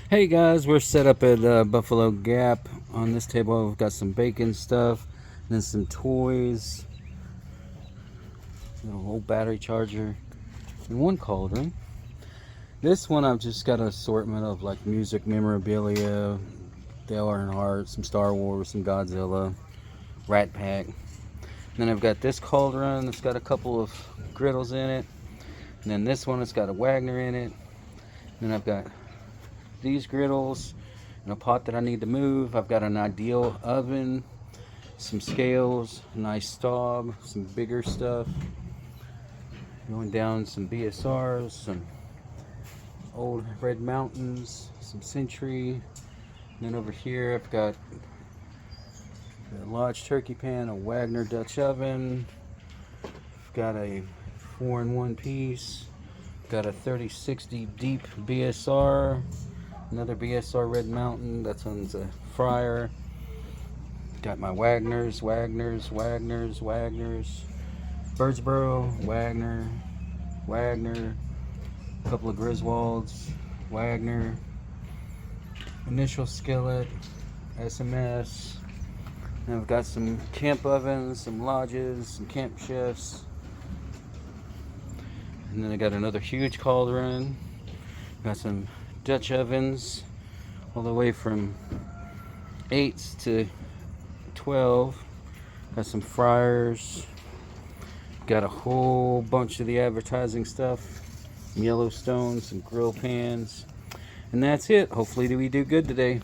Hey guys, we're set up at Buffalo Gap. On this table we've got some bacon stuff, then some toys, a little old battery charger, and one cauldron. This one I've just got an assortment of like music memorabilia, Dale Earnhardt, some Star Wars, some Godzilla, Rat Pack. Then I've got this cauldron that's got a couple of griddles in it. And then this one that's got a Wagner in it. Then I've got these griddles and a pot that I need to move. I've got an ideal oven, some scales, a nice stove, some bigger stuff. Going down some BSRs, some old Red Mountains, some Century. And then over here I've got a Lodge turkey pan, a Wagner Dutch oven. I've got a 4-in-1 piece. Got a 3060 deep BSR. Another BSR Red Mountain. That's on the fryer. Got my Wagners. Birdsboro, Wagner. A couple of Griswolds, Wagner. Initial skillet, SMS. And I've got some camp ovens, some lodges, some camp chefs. And then I got another huge cauldron. Got some Dutch ovens all the way from 8s to 12. Got some fryers. Got a whole bunch of the advertising stuff. Some Yellowstone, some grill pans. And that's it. Hopefully we do good today.